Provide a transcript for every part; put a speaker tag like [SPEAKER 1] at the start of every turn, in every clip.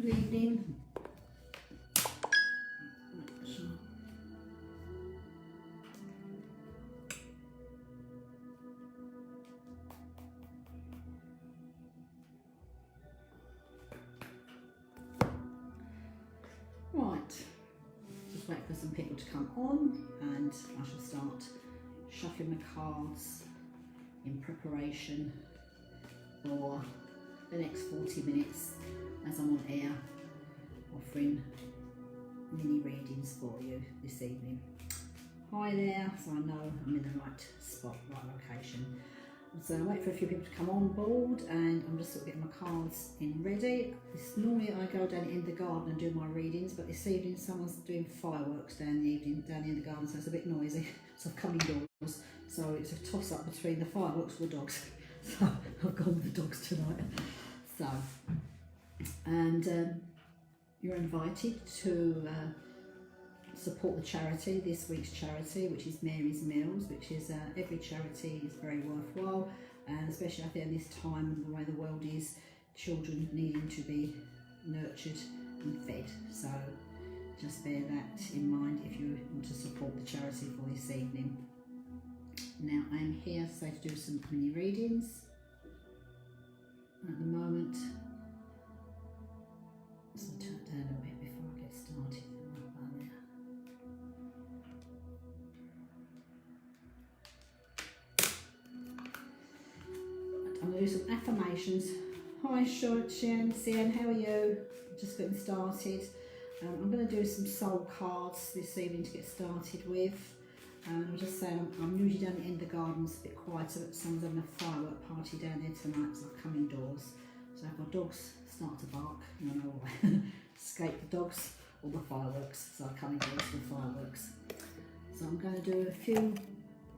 [SPEAKER 1] Good evening. Right, just wait for some people to come on and I shall start shuffling the cards in preparation for the next 40 minutes as I'm on air offering mini readings for you this evening. Hi there, so I know I'm in the right spot, right location. So I wait for a few people to come on board and I'm just sort of getting my cards in ready. Normally I go down in the garden and do my readings, but this evening someone's doing fireworks down in the garden, so it's a bit noisy. So I've come indoors. So it's a toss up between the fireworks and the dogs. So I've gone with the dogs tonight. So, and you're invited to support the charity, this week's charity, which is Mary's Meals, which is every charity is very worthwhile, and especially I think at this time, the way the world is, children needing to be nurtured and fed. So just bear that in mind if you want to support the charity for this evening. Now I'm here to do some mini readings at the moment. So turn it down a bit before I get started. I'm going to do some affirmations. Hi Shan, how are you? Just getting started. I'm going to do some soul cards this evening to get started with. I'm just saying I'm usually down in the garden, it's a bit quieter, but someone's having a firework party down there tonight, so I've come indoors. So if my dogs start to bark, you know why. Escape the dogs or the fireworks, so I come indoors for the fireworks. So I'm going to do a few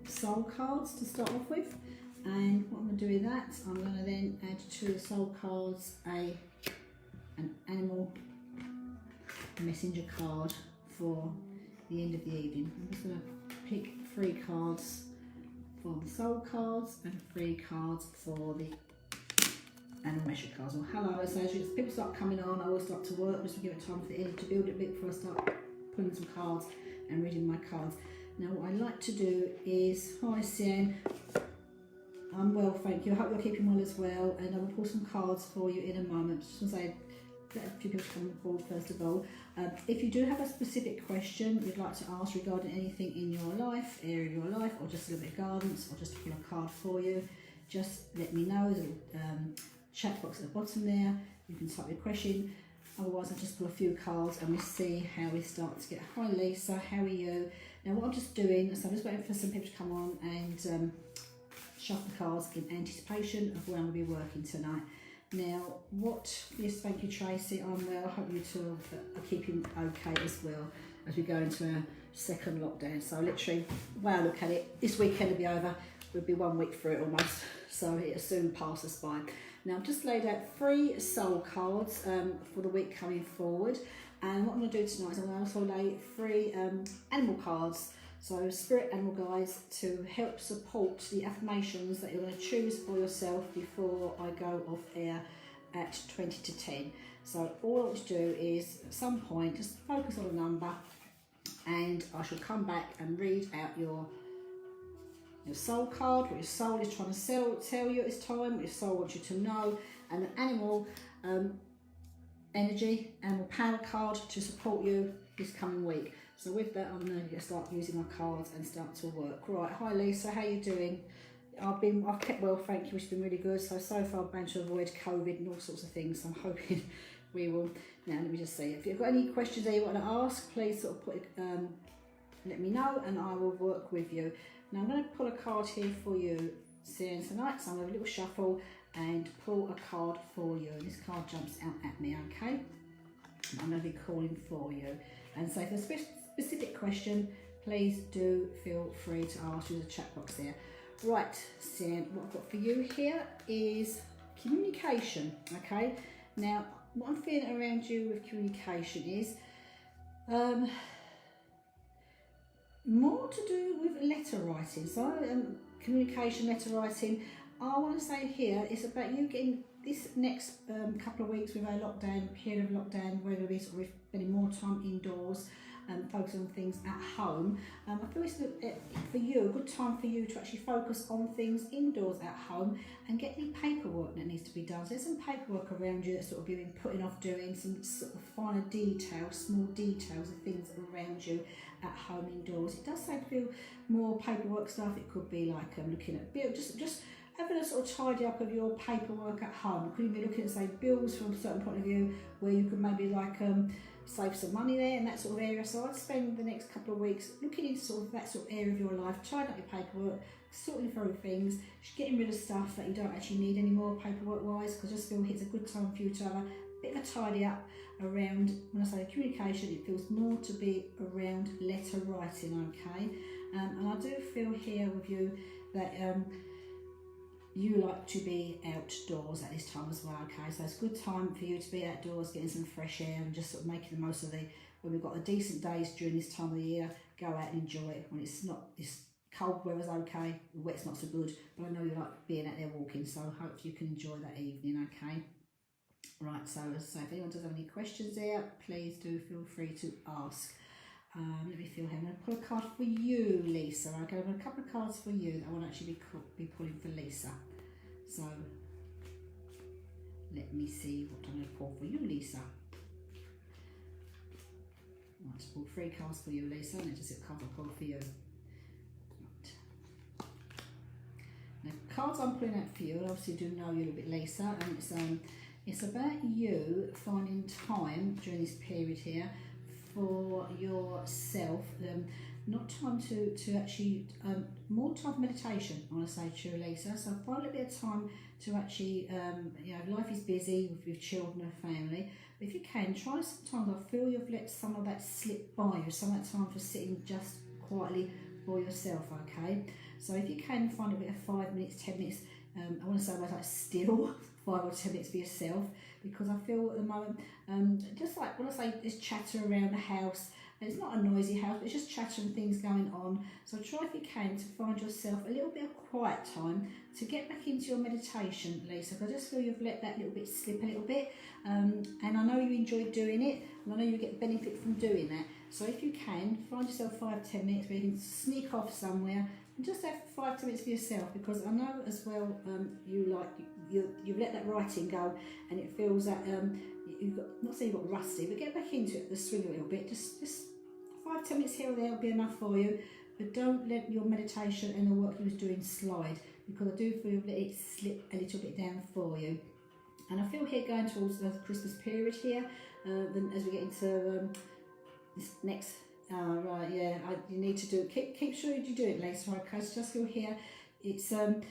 [SPEAKER 1] soul cards to start off with. And what I'm going to do with that, I'm going to then add to the soul cards an animal messenger card for the end of the evening. I'm just going to pick 3 cards for the soul cards and 3 cards for the animal messenger cards. Well, hello, so as people start coming on, I always start to work just to give it time for the energy to build it a bit before I start pulling some cards and reading my cards. Now what I like to do is, hi Sian, I'm well, thank you. I hope you're keeping well as well, and I will pull some cards for you in a moment. Just want to say, let a few people come on board first of all. If you do have a specific question you'd like to ask regarding anything in your life, area of your life, or just a little bit of guidance, or just to pull a card for you, just let me know. There's a chat box at the bottom there. You can type your question. Otherwise, I'll just pull a few cards and we'll see how we start to get. Hi Lisa, how are you? Now what I'm just doing, so I'm just waiting for some people to come on and shuffle the cards in anticipation of where I'm going to be working tonight. Now, yes, thank you Tracy, I'm well, I hope you two are keeping okay as well as we go into our second lockdown. So literally, when I look at it, this weekend will be over, we'll be 1 week through it almost, so it'll soon pass us by. Now I've just laid out 3 soul cards for the week coming forward, and what I'm going to do tonight is I'm going to also lay 3 animal cards. So spirit animal guides to help support the affirmations that you're going to choose for yourself before I go off air at 20 to 10. So all I want to do is at some point just focus on a number and I shall come back and read out your soul card, what your soul is trying to tell you at this time, what your soul wants you to know, and an animal energy, animal power card to support you this coming week. So with that, I'm going to start using my cards and start to work. Right, hi Lisa, how you doing? I've kept well, thank you, which has been really good. So far I've managed to avoid COVID and all sorts of things, so I'm hoping we will. Now let me just see, if you've got any questions that you want to ask, please sort of let me know and I will work with you. Now I'm going to pull a card here for you Sian tonight, so I'm going to have a little shuffle and pull a card for you. And this card jumps out at me, okay? I'm going to be calling for you. And so for a specific question, please do feel free to ask. Use the chat box there. Right, Sian, what I've got for you here is communication, okay? Now, what I'm feeling around you with communication is more to do with letter writing. So communication, letter writing, I want to say here, it's about you getting this next couple of weeks with our lockdown, period of lockdown, we're going to be sort of spending more time indoors and focus on things at home. I feel it's for you, a good time for you to actually focus on things indoors at home and get any paperwork that needs to be done. So there's some paperwork around you that's sort of you've been putting off doing, some sort of finer details, small details of things around you at home indoors. It does say to feel more paperwork stuff. It could be like looking at bills, just having a sort of tidy up of your paperwork at home. It could be looking at, say, bills from a certain point of view, where you could maybe like save some money there in that sort of area. So I'd spend the next couple of weeks looking into sort of that sort of area of your life, tidying up your paperwork, sorting through things, just getting rid of stuff that you don't actually need anymore paperwork wise, because I just feel it's a good time for you to have a bit of a tidy up around, when I say communication, it feels more to be around letter writing, okay? And I do feel here with you that you like to be outdoors at this time as well, okay? So it's a good time for you to be outdoors, getting some fresh air and just sort of making the most of when we've got the decent days during this time of the year, go out and enjoy it. When it's not, this cold weather's okay, the wet's not so good, but I know you like being out there walking, so I hope you can enjoy that evening, okay? Right, so if anyone does have any questions there, please do feel free to ask. Let me feel here. I'm going to pull a card for you, Lisa. I'm going to have a couple of cards for you that I want to actually be pulling for Lisa. So let me see what I'm going to pull for you, Lisa. Right, just pull 3 cards for you, Lisa, and then just a card I'll pull for you. Right. Now, the cards I'm pulling out for you, I obviously do know you a little bit, Lisa, and it's about you finding time during this period here for yourself, not time to actually, more time for meditation, I want to say to you, Lisa. So find a little bit of time to actually, you know, life is busy with children and family, but if you can, try sometimes, I feel you've let some of that slip by you, some of that time for sitting just quietly for yourself, okay? So if you can find a bit of 5 minutes, 10 minutes, I want to say like still 5 or 10 minutes for yourself, because I feel at the moment, just like when I say there's chatter around the house, and it's not a noisy house, but it's just chatter and things going on. So try if you can to find yourself a little bit of quiet time to get back into your meditation, Lisa, because I just feel you've let that little bit slip a little bit, and I know you enjoy doing it, and I know you get benefit from doing that. So if you can, find yourself 5-10 minutes where you can sneak off somewhere and just have 5-10 minutes for yourself, because I know as well you've let that writing go, and it feels that you've got, not saying you've got rusty, but get back into it, the swing a little bit. Just 5-10 minutes here or there will be enough for you, but don't let your meditation and the work you was doing slide, because I do feel you've let it slip a little bit down for you. And I feel here going towards the Christmas period here, then as we get into this next. Right, yeah, you need to do it. Keep sure you do it, Lisa. Okay, so just feel here. It's I'm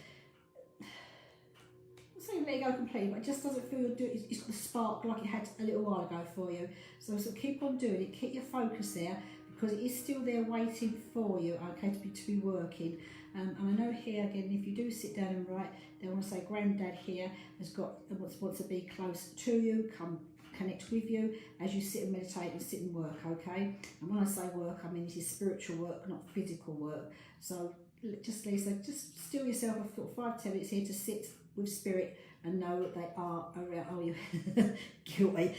[SPEAKER 1] not saying let it go completely, but it just doesn't feel you're doing. It's got the spark like it had a little while ago for you. So keep on doing it. Keep your focus there, because it is still there waiting for you. Okay, to be working. And I know here again, if you do sit down and write, then I want to say Granddad here has got wants to be close to you. Come connect with you as you sit and meditate and sit and work, okay? And when I say work, I mean this is spiritual work, not physical work. So just Lisa, just still yourself for 5-10 minutes here to sit with spirit and know that they are around. Oh, you're guilty.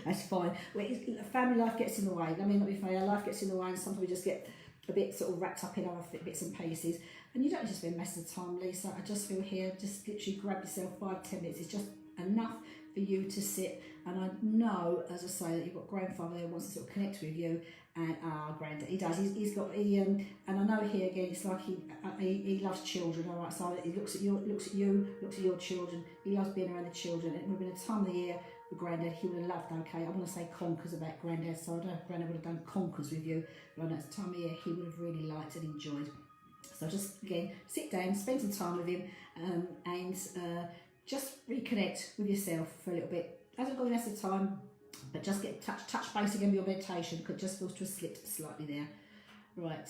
[SPEAKER 1] That's fine. Well, family life gets in the way. I mean, not be funny, our life gets in the way, and sometimes we just get a bit sort of wrapped up in other bits and pieces. And you don't just spend most of the time, Lisa. I just feel here, just literally grab yourself 5-10 minutes. It's just enough for you to sit, and I know, as I say, that you've got grandfather who wants to sort of connect with you, and granddad, he does. He's got and I know here again, it's like he loves children. All right, so he looks at you, looks at your children. He loves being around the children. It would have been a time of the year with granddad he would have loved. Okay, I want to say conkers about granddad, so I don't know if granddad would have done conkers with you, but I know it's a time of year he would have really liked and enjoyed. So just again, sit down, spend some time with him, and just reconnect with yourself for a little bit. Hasn't got enough of time, but just get touch base again with your meditation, because it just feels to have slipped slightly there. Right.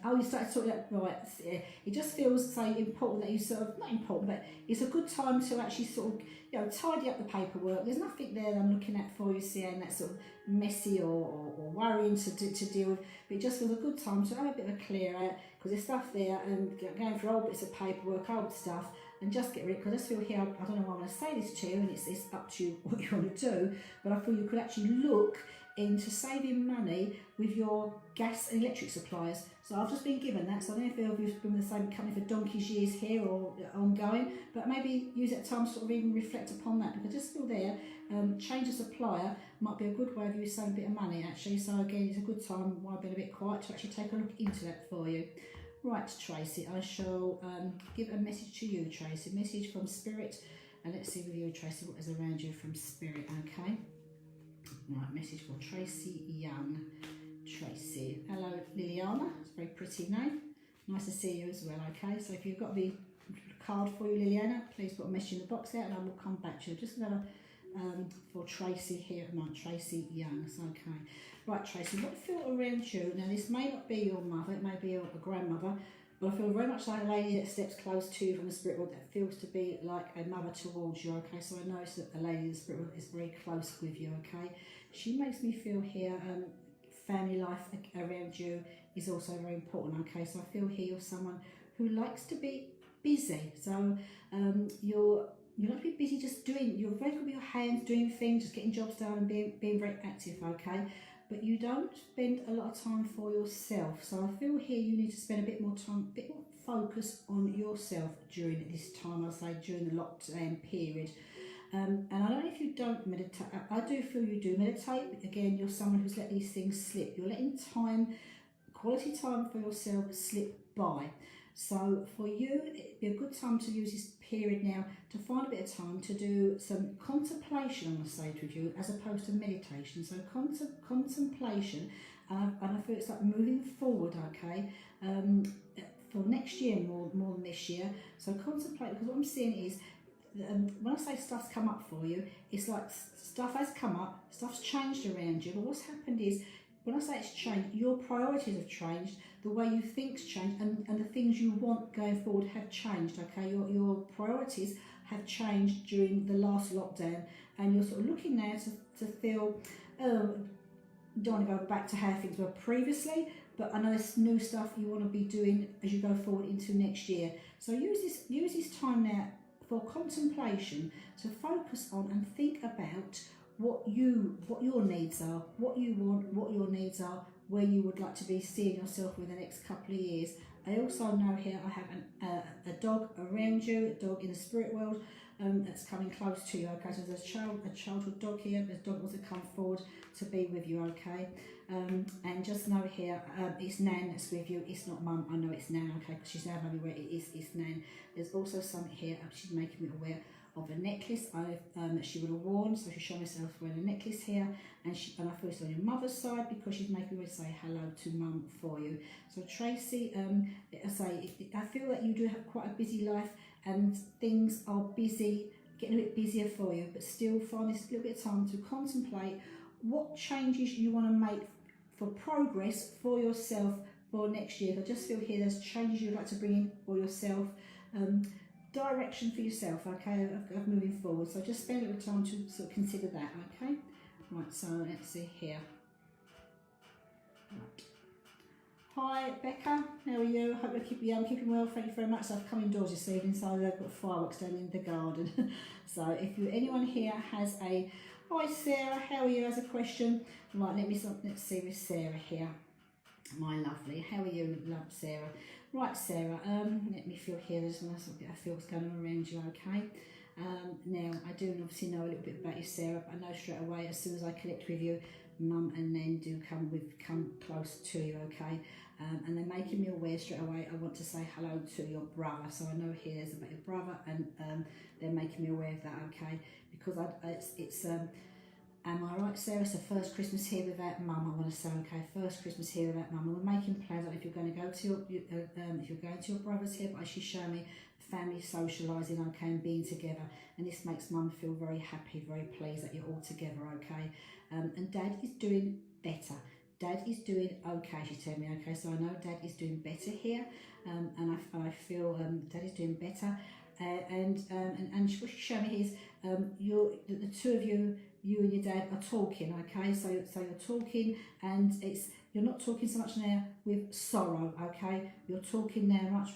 [SPEAKER 1] You started talking about, right, it just feels so important that you sort of, not important, but it's a good time to actually sort of, you know, tidy up the paperwork. There's nothing there that I'm looking at for you, seeing that sort of messy or worrying to deal with, but it just feels a good time to have a bit of a clear out, because there's stuff there and going through old bits of paperwork, old stuff, and just get rid of it. Because I just feel here, I don't know why I'm going to say this to you, and it's up to you what you want to do, but I feel you could actually look into saving money with your gas and electric suppliers. So I've just been given that, so I don't know if you've been with the same company for donkey's years here or ongoing, but maybe use that time to sort of even reflect upon that, because I just feel there, change of supplier might be a good way of you saving a bit of money actually. So again, it's a good time while I've been a bit quiet to actually take a look into that for you. Right, Tracy, I shall give a message to you, Tracy, message from Spirit, and let's see with you, Tracy, what is around you from Spirit, okay? Right, message for Tracy Young. Tracy. Hello, Liliana. It's a very pretty name. Nice to see you as well, okay? So if you've got the card for you, Liliana, please put a message in the box there and I will come back to you. Just another for Tracy here at the moment, Tracy Young. So, okay. Right, Tracy, what I feel around you, now this may not be your mother, it may be your grandmother, but I feel very much like a lady that steps close to you from the spirit world that feels to be like a mother towards you, okay? So I notice that the lady in the spirit world is very close with you, okay? She makes me feel here, family life around you is also very important, okay? So I feel here you're someone who likes to be busy. So you're not to be busy just doing, you're very good with your hands, doing things, just getting jobs done and being very active, okay? But you don't spend a lot of time for yourself. So I feel here you need to spend a bit more time, a bit more focus on yourself during this time, I say during the lockdown period. And I don't know if you don't meditate, I do feel you do meditate. Again, you're someone who's let these things slip. You're letting time, quality time for yourself slip by. So for you, it'd be a good time to use this period now to find a bit of time to do some contemplation, I'm going to say it with you, as opposed to meditation. So contemplation, and I feel it's like moving forward, okay, for next year more than this year. So contemplate, because what I'm seeing is, when I say stuff's come up for you, it's like stuff has come up, stuff's changed around you, but what's happened is, when I say it's changed, your priorities have changed, the way you think's changed, and the things you want going forward have changed, okay? Your priorities have changed during the last lockdown, and you're sort of looking now to feel, oh, don't want to go back to how things were previously, but I know there's new stuff you want to be doing as you go forward into next year. So use this time now for contemplation, to focus on and think about what your needs are, what you want, what your needs are, where you would like to be seeing yourself within the next couple of years. I also know here I have a dog around you, a dog in the spirit world that's coming close to you, okay? So there's a childhood dog here, there's a dog wants to come forward to be with you, okay? And just know here, it's Nan that's with you, it's not Mum, I know it's Nan, okay, because she's now only where it's Nan. There's also something here, she's making me aware of a necklace that she would have worn, so she's showing herself wearing a necklace here, and I feel it's on your mother's side because she's making me say hello to Mum for you. So Tracy, I feel that you do have quite a busy life and things are busy, getting a bit busier for you, but still find this little bit of time to contemplate what changes you want to make for progress for yourself for next year. I just feel here there's changes you'd like to bring in for yourself, direction for yourself, okay, of moving forward. So just spend a little time to sort of consider that, okay? Right, so let's see here. Right. Hi Becca, how are you? I hope I'm keeping well, thank you very much. So I've come indoors this evening, so they've got fireworks down in the garden. So if anyone here has a, hi Sarah, how are you, has a question? Right, let's see with Sarah here. My lovely, how are you, love Sarah? Right, Sarah, let me feel here, there's a nice little bit of feel what's going on around you, okay? Now, I do obviously know a little bit about you, Sarah, but I know straight away, as soon as I connect with you, Mum and Nan do come close to you, okay? And they're making me aware straight away, I want to say hello to your brother. So I know here there's about your brother, and they're making me aware of that, okay? Because am I right, Sarah? It's the first Christmas here without Mum. I want to say, okay, first Christmas here without Mum. We're making plans. If you're going to go to your brother's here, but she's showing me family socialising, okay, and being together. And this makes Mum feel very happy, very pleased that you're all together, okay. And Dad is doing better. Dad is doing okay. She's telling me, okay. So I know Dad is doing better here, and I feel Dad is doing better. And what she's showing me is the two of you. You and your dad are talking, okay? So you're talking, and You're not talking so much now with sorrow, okay? You're talking now much more